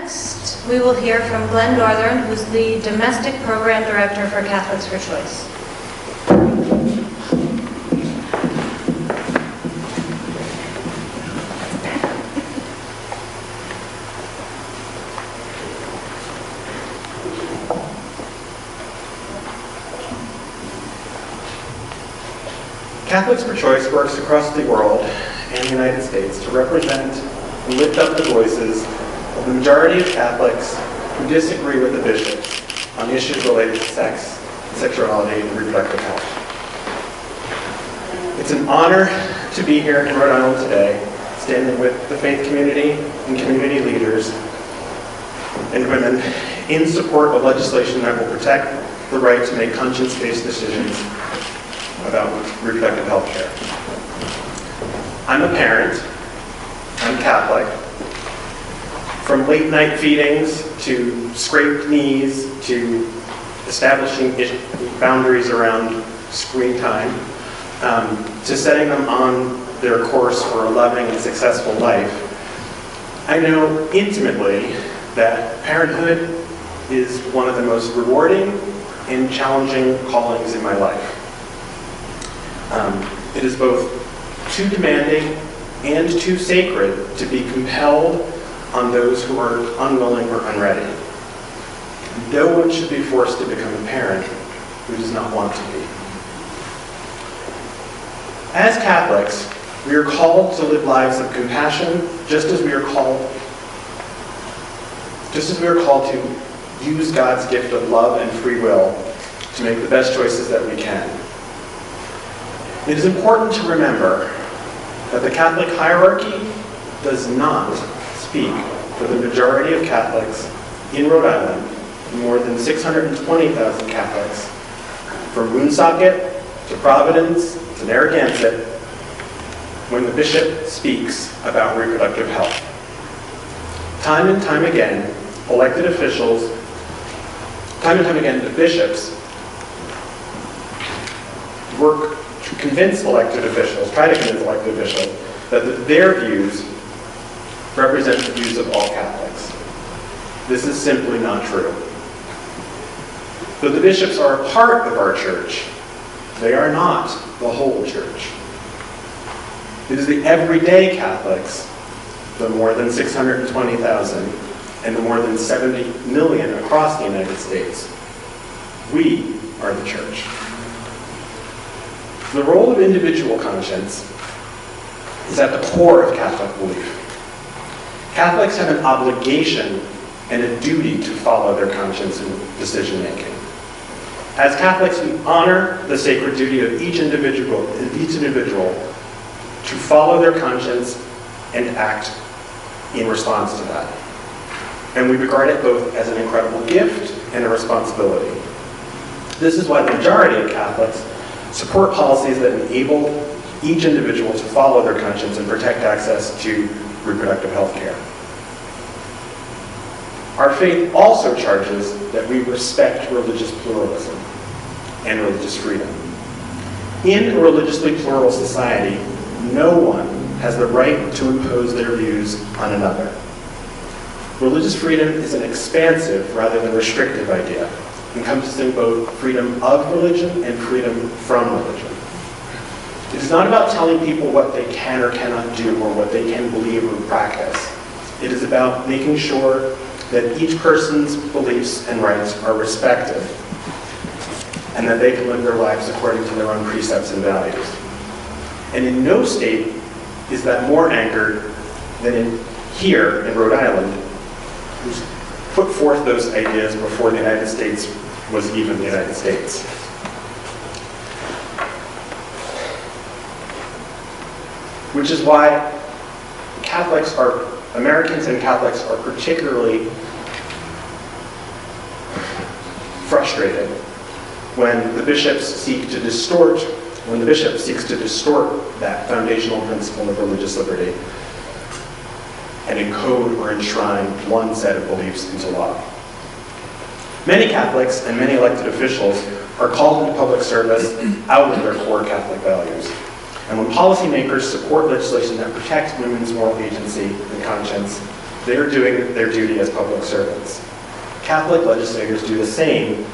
Next, we will hear from Glenn Northern, who's the Domestic Program Director for Catholics for Choice. Catholics for Choice works across the world and the United States to represent and lift up the voices of the majority of Catholics who disagree with the bishops on issues related to sex, sexuality, and reproductive health. It's an honor to be here in Rhode Island today, standing with the faith community and community leaders and women in support of legislation that will protect the right to make conscience-based decisions about reproductive health care. I'm a parent. I'm Catholic. From late night feedings to scraped knees to establishing boundaries around screen time to setting them on their course for a loving and successful life, I know intimately that parenthood is one of the most rewarding and challenging callings in my life. It is both too demanding and too sacred to be compelled on those who are unwilling or unready. No one should be forced to become a parent who does not want to be. As Catholics, we are called to live lives of compassion, just as we are called to use God's gift of love and free will to make the best choices that we can. It is important to remember that the Catholic hierarchy does not speak for the majority of Catholics in Rhode Island, more than 620,000 Catholics, from Woonsocket to Providence to Narragansett, when the bishop speaks about reproductive health. Time and time again, the bishops work to try to convince elected officials that their views represent the views of all Catholics. This is simply not true. Though the bishops are a part of our church, they are not the whole church. It is the everyday Catholics, the more than 620,000 and the more than 70 million across the United States. We are the church. The role of individual conscience is at the core of Catholic belief. Catholics have an obligation and a duty to follow their conscience in decision-making. As Catholics, we honor the sacred duty of each individual to follow their conscience and act in response to that. And we regard it both as an incredible gift and a responsibility. This is why the majority of Catholics support policies that enable each individual to follow their conscience and protect access to reproductive health care. Our faith also charges that we respect religious pluralism and religious freedom. In a religiously plural society, no one has the right to impose their views on another. Religious freedom is an expansive rather than restrictive idea, encompassing both freedom of religion and freedom from religion. It is not about telling people what they can or cannot do or what they can believe or practice. It is about making sure that each person's beliefs and rights are respected and that they can live their lives according to their own precepts and values. And in no state is that more anchored than here in Rhode Island, who's put forth those ideas before the United States was even the United States. Which is why Americans and Catholics are particularly frustrated when the bishop seeks to distort that foundational principle of religious liberty and encode or enshrine one set of beliefs into law. Many Catholics and many elected officials are called into public service out of their core Catholic values. And when policymakers support legislation that protects women's moral agency and conscience, they're doing their duty as public servants. Catholic legislators do the same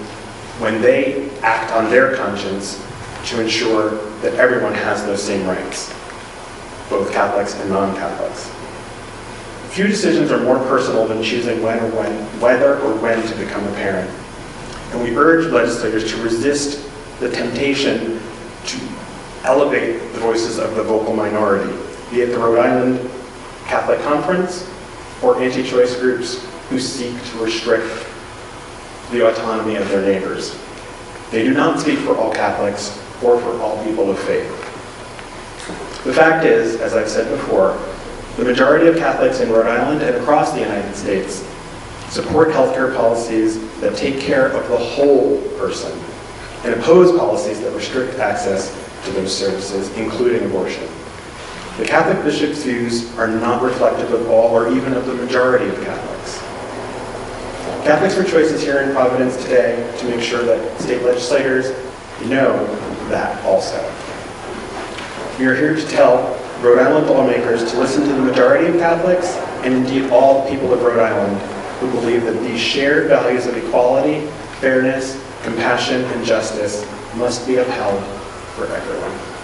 when they act on their conscience to ensure that everyone has those same rights, both Catholics and non-Catholics. Few decisions are more personal than choosing whether or when to become a parent. And we urge legislators to resist the temptation to elevate the voices of the vocal minority, be it the Rhode Island Catholic Conference or anti-choice groups who seek to restrict the autonomy of their neighbors. They do not speak for all Catholics or for all people of faith. The fact is, as I've said before, the majority of Catholics in Rhode Island and across the United States support healthcare policies that take care of the whole person and oppose policies that restrict access to those services, including abortion. The Catholic bishops' views are not reflective of all or even of the majority of Catholics. Catholics for Choice is here in Providence today to make sure that state legislators know that also. We are here to tell Rhode Island lawmakers to listen to the majority of Catholics and indeed all the people of Rhode Island who believe that these shared values of equality, fairness, compassion, and justice must be upheld for everyone.